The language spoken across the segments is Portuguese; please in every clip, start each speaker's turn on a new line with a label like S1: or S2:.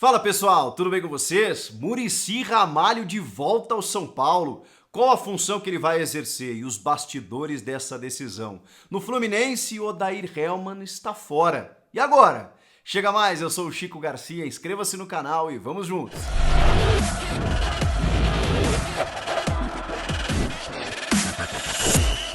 S1: Fala pessoal, tudo bem com vocês? Muricy Ramalho de volta ao São Paulo. Qual a função que ele vai exercer e os bastidores dessa decisão? No Fluminense, Odair Hellmann está fora. E agora? Chega mais, eu sou o Chico Garcia, inscreva-se no canal e vamos juntos!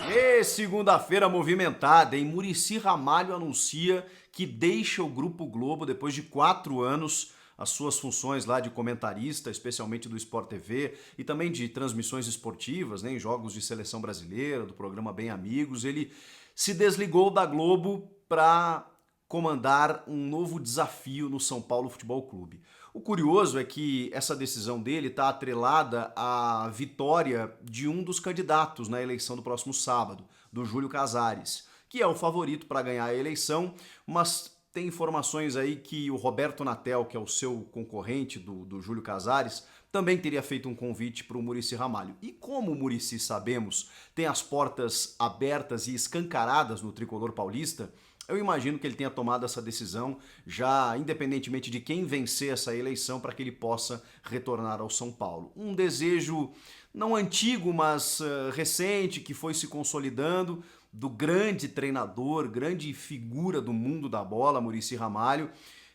S1: E segunda-feira movimentada, hein? Muricy Ramalho anuncia que deixa o Grupo Globo depois de 4 anos, as suas funções lá de comentarista, especialmente do Sport TV e também de transmissões esportivas, né, em jogos de seleção brasileira, do programa Bem Amigos. Ele se desligou da Globo para comandar um novo desafio no São Paulo Futebol Clube. O curioso é que essa decisão dele está atrelada à vitória de um dos candidatos na eleição do próximo sábado, do Júlio Casares, que é o favorito para ganhar a eleição, mas tem informações aí que o Roberto Natel, que é o seu concorrente do Júlio Casares, também teria feito um convite para o Muricy Ramalho. E como o Muricy, sabemos, tem as portas abertas e escancaradas no tricolor paulista, eu imagino que ele tenha tomado essa decisão já independentemente de quem vencer essa eleição para que ele possa retornar ao São Paulo. Um desejo não antigo, mas recente, que foi se consolidando, do grande treinador, grande figura do mundo da bola, Muricy Ramalho.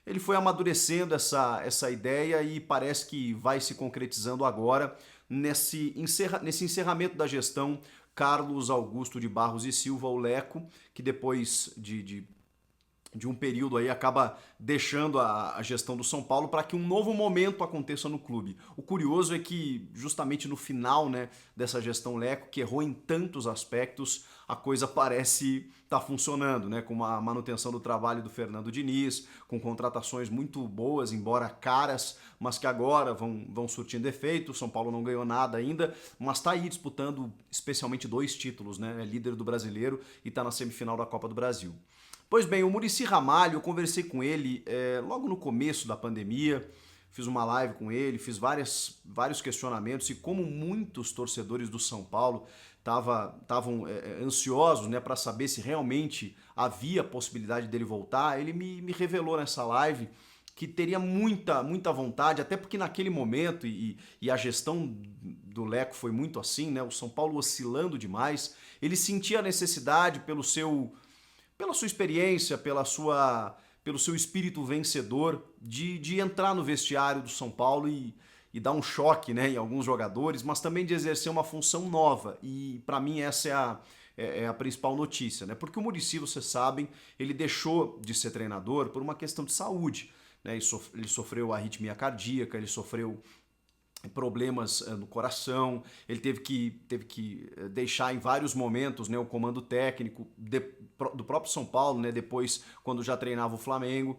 S1: Ele foi amadurecendo essa ideia e parece que vai se concretizando agora nesse encerramento da gestão Carlos Augusto de Barros e Silva, o Leco, que depois de um período aí acaba deixando a gestão do São Paulo para que um novo momento aconteça no clube. O curioso é que justamente no final, né, dessa gestão Leco, que errou em tantos aspectos, a coisa parece estar funcionando, né, com uma manutenção do trabalho do Fernando Diniz, com contratações muito boas, embora caras, mas que agora vão surtindo efeito. O São Paulo não ganhou nada ainda, mas está aí disputando especialmente 2 títulos, né, é líder do Brasileiro e está na semifinal da Copa do Brasil. Pois bem, o Muricy Ramalho, eu conversei com ele logo no começo da pandemia, fiz uma live com ele, fiz vários questionamentos e como muitos torcedores do São Paulo estavam ansiosos, né, para saber se realmente havia possibilidade dele voltar, ele me revelou nessa live que teria muita vontade, até porque naquele momento, e a gestão do Leco foi muito assim, né, o São Paulo oscilando demais, ele sentia a necessidade pela sua experiência, pelo seu espírito vencedor, de entrar no vestiário do São Paulo e dar um choque, né, em alguns jogadores, mas também de exercer uma função nova. E para mim essa é a principal notícia, né? Porque o Muricy, vocês sabem, ele deixou de ser treinador por uma questão de saúde, né? Ele sofreu arritmia cardíaca, ele sofreu problemas no coração, ele teve que deixar em vários momentos, né, o comando técnico do próprio São Paulo, né, depois quando já treinava o Flamengo,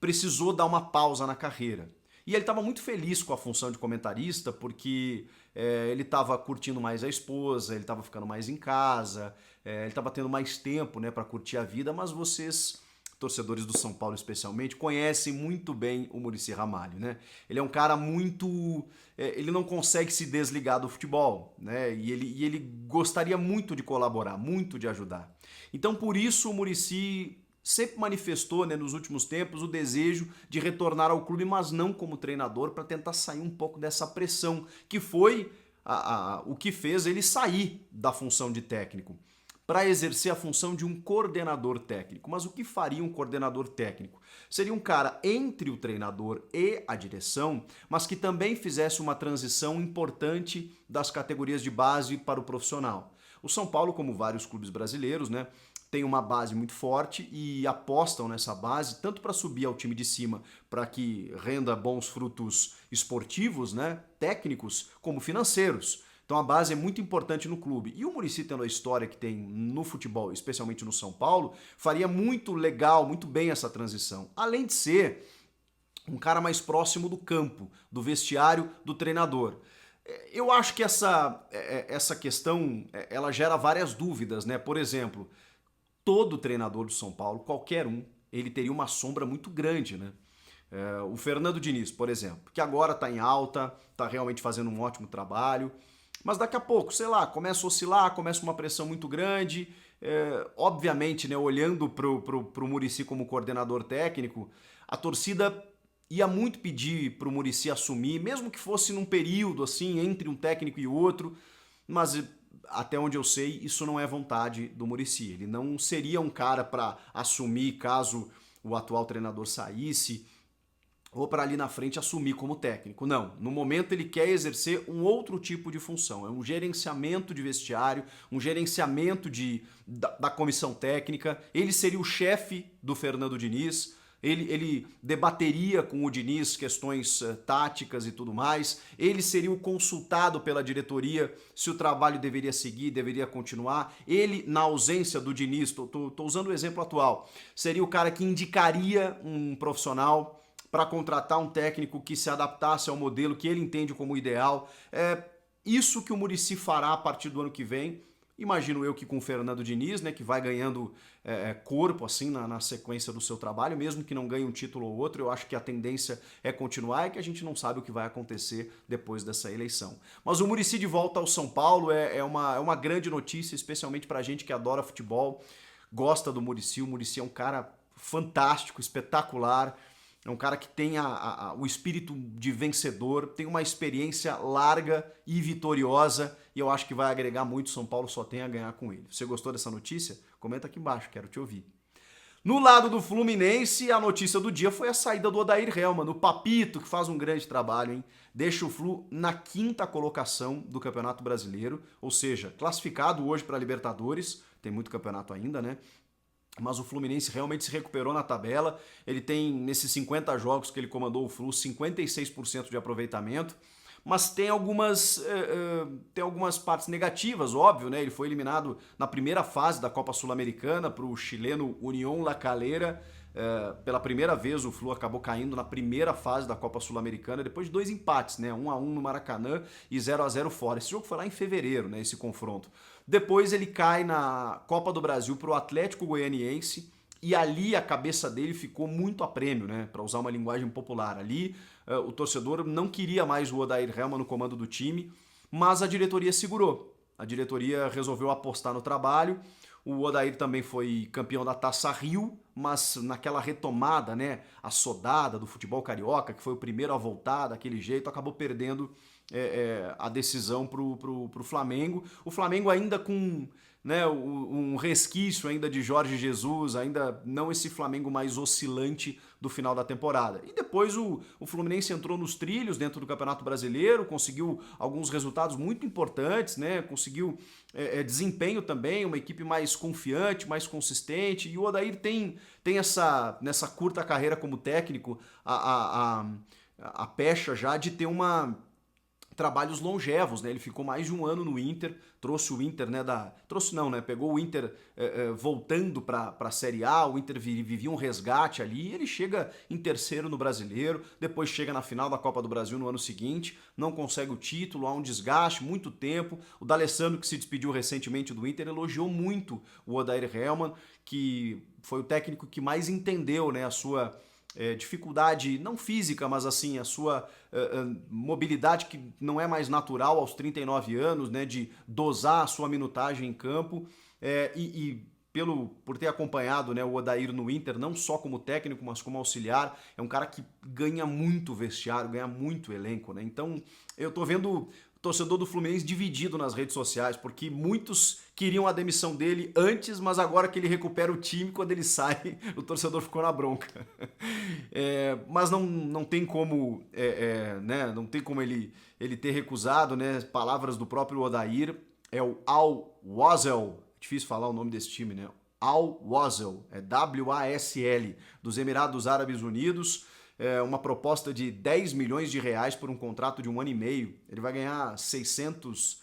S1: precisou dar uma pausa na carreira. E ele estava muito feliz com a função de comentarista porque ele estava curtindo mais a esposa, ele estava ficando mais em casa, ele estava tendo mais tempo, né, para curtir a vida, mas vocês, torcedores do São Paulo especialmente, conhecem muito bem o Muricy Ramalho, né? Ele é um cara muito... ele não consegue se desligar do futebol, né? E ele gostaria muito de colaborar, muito de ajudar. Então, por isso, o Muricy sempre manifestou, né, nos últimos tempos, o desejo de retornar ao clube, mas não como treinador, para tentar sair um pouco dessa pressão, que foi o que fez ele sair da função de técnico, para exercer a função de um coordenador técnico. Mas o que faria um coordenador técnico? Seria um cara entre o treinador e a direção, mas que também fizesse uma transição importante das categorias de base para o profissional. O São Paulo, como vários clubes brasileiros, né, tem uma base muito forte e apostam nessa base tanto para subir ao time de cima, para que renda bons frutos esportivos, né, técnicos, como financeiros. Então a base é muito importante no clube. E o Muricy, tendo a história que tem no futebol, especialmente no São Paulo, faria muito legal, muito bem essa transição. Além de ser um cara mais próximo do campo, do vestiário, do treinador. Eu acho que essa questão ela gera várias dúvidas, né? Por exemplo, todo treinador do São Paulo, qualquer um, ele teria uma sombra muito grande, né? O Fernando Diniz, por exemplo, que agora está em alta, está realmente fazendo um ótimo trabalho, mas daqui a pouco, sei lá, começa a oscilar, começa uma pressão muito grande. Obviamente, né, olhando pro Muricy como coordenador técnico, a torcida ia muito pedir para o Muricy assumir, mesmo que fosse num período assim entre um técnico e outro, mas até onde eu sei, isso não é vontade do Muricy. Ele não seria um cara para assumir caso o atual treinador saísse, ou para ali na frente assumir como técnico. Não, no momento ele quer exercer um outro tipo de função, é um gerenciamento de vestiário, um gerenciamento da comissão técnica. Ele seria o chefe do Fernando Diniz, ele debateria com o Diniz questões táticas e tudo mais, ele seria o consultado pela diretoria se o trabalho deveria seguir, deveria continuar. Ele, na ausência do Diniz, tô usando o exemplo atual, seria o cara que indicaria um profissional para contratar um técnico que se adaptasse ao modelo que ele entende como ideal. É isso que o Muricy fará a partir do ano que vem. Imagino eu que com o Fernando Diniz, né, que vai ganhando corpo assim na sequência do seu trabalho, mesmo que não ganhe um título ou outro, eu acho que a tendência é continuar e que a gente não sabe o que vai acontecer depois dessa eleição. Mas o Muricy de volta ao São Paulo é uma grande notícia, especialmente para a gente que adora futebol, gosta do Muricy. O Muricy é um cara fantástico, espetacular. É um cara que tem o espírito de vencedor, tem uma experiência larga e vitoriosa e eu acho que vai agregar muito. São Paulo só tem a ganhar com ele. Você gostou dessa notícia? Comenta aqui embaixo, quero te ouvir. No lado do Fluminense, a notícia do dia foi a saída do Odair Hellmann, o Papito, que faz um grande trabalho, hein? Deixa o Flu na 5ª colocação do Campeonato Brasileiro, ou seja, classificado hoje para a Libertadores, tem muito campeonato ainda, né? Mas o Fluminense realmente se recuperou na tabela. Ele tem, nesses 50 jogos que ele comandou o Flu, 56% de aproveitamento. Mas tem algumas partes negativas, óbvio, né? Ele foi eliminado na primeira fase da Copa Sul-Americana para o chileno Unión La Calera. Pela primeira vez o Flu acabou caindo na primeira fase da Copa Sul-Americana, depois de 2 empates, né? 1-1 no Maracanã e 0-0 fora. Esse jogo foi lá em fevereiro, né? Esse confronto. Depois ele cai na Copa do Brasil para o Atlético Goianiense e ali a cabeça dele ficou muito a prêmio, né? Para usar uma linguagem popular. Ali o torcedor não queria mais o Odair Hellmann no comando do time, mas a diretoria segurou. A diretoria resolveu apostar no trabalho. O Odair também foi campeão da Taça Rio, mas naquela retomada, né, assodada do futebol carioca, que foi o primeiro a voltar daquele jeito, acabou perdendo a decisão pro Flamengo. O Flamengo ainda com, né, um resquício ainda de Jorge Jesus, ainda não esse Flamengo mais oscilante do final da temporada. E depois o Fluminense entrou nos trilhos dentro do Campeonato Brasileiro, conseguiu alguns resultados muito importantes, né? Conseguiu desempenho também, uma equipe mais confiante, mais consistente. E o Odair tem nessa curta carreira como técnico a pecha já de ter trabalhos longevos, né? Ele ficou mais de um ano no Inter, trouxe o Inter, né, pegou o Inter voltando para a Série A, o Inter vivia um resgate ali, e ele chega em terceiro no Brasileiro, depois chega na final da Copa do Brasil no ano seguinte, não consegue o título, há um desgaste, muito tempo. O D'Alessandro, que se despediu recentemente do Inter, elogiou muito o Odair Hellmann, que foi o técnico que mais entendeu, né, a sua dificuldade, não física, mas assim, a sua mobilidade que não é mais natural aos 39 anos, né, de dosar a sua minutagem em campo, por ter acompanhado, né, o Odair no Inter, não só como técnico, mas como auxiliar, é um cara que ganha muito vestiário, ganha muito elenco, né? Então eu tô vendo o torcedor do Fluminense dividido nas redes sociais, porque muitos queriam a demissão dele antes, mas agora que ele recupera o time, quando ele sai, o torcedor ficou na bronca. Mas não tem como, né, não tem como ele ter recusado, né, palavras do próprio Odair. É o Al-Wasl, difícil falar o nome desse time, né? Al-Wasl, W-A-S-L, dos Emirados Árabes Unidos. Uma proposta de 10 milhões de reais por um contrato de 1 ano e meio. Ele vai ganhar 600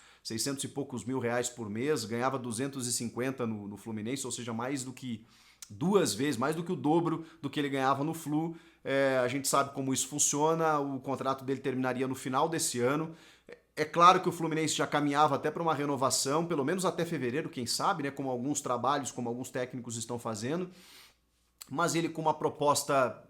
S1: e poucos mil reais por mês, ganhava 250 no Fluminense, ou seja, mais do que 2 vezes, mais do que o dobro do que ele ganhava no Flu. A gente sabe como isso funciona, o contrato dele terminaria no final desse ano. É claro que o Fluminense já caminhava até para uma renovação, pelo menos até fevereiro, quem sabe, né, como alguns trabalhos, como alguns técnicos estão fazendo. mas ele com uma proposta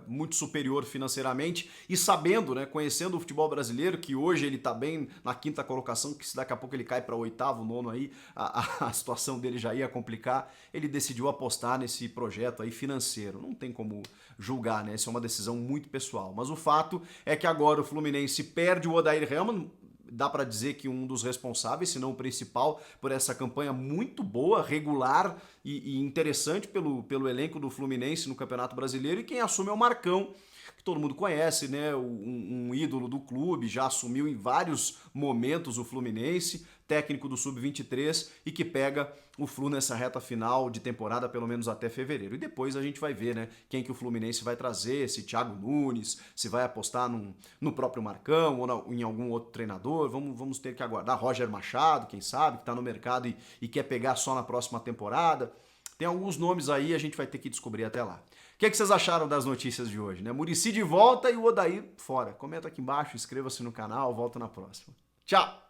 S1: muito superior financeiramente e sabendo, né, conhecendo o futebol brasileiro, que hoje ele está bem na quinta colocação, que se daqui a pouco ele cai para oitavo, nono aí, a situação dele já ia complicar, ele decidiu apostar nesse projeto aí financeiro. Não tem como julgar, né? Essa é uma decisão muito pessoal. Mas o fato é que agora o Fluminense perde o Odair Hellmann, dá para dizer que um dos responsáveis, se não o principal, por essa campanha muito boa, regular e interessante pelo elenco do Fluminense no Campeonato Brasileiro, e quem assume é o Marcão, que todo mundo conhece, né? Um ídolo do clube, já assumiu em vários momentos o Fluminense, técnico do Sub-23 e que pega o Flu nessa reta final de temporada, pelo menos até fevereiro. E depois a gente vai ver, né, quem que o Fluminense vai trazer, se Thiago Nunes, se vai apostar no próprio Marcão ou em algum outro treinador. Vamos ter que aguardar. Roger Machado, quem sabe, que está no mercado e quer pegar só na próxima temporada. Tem alguns nomes aí, a gente vai ter que descobrir até lá. O que vocês acharam das notícias de hoje, né? Muricy de volta e o Odair fora. Comenta aqui embaixo, inscreva-se no canal, volto na próxima. Tchau!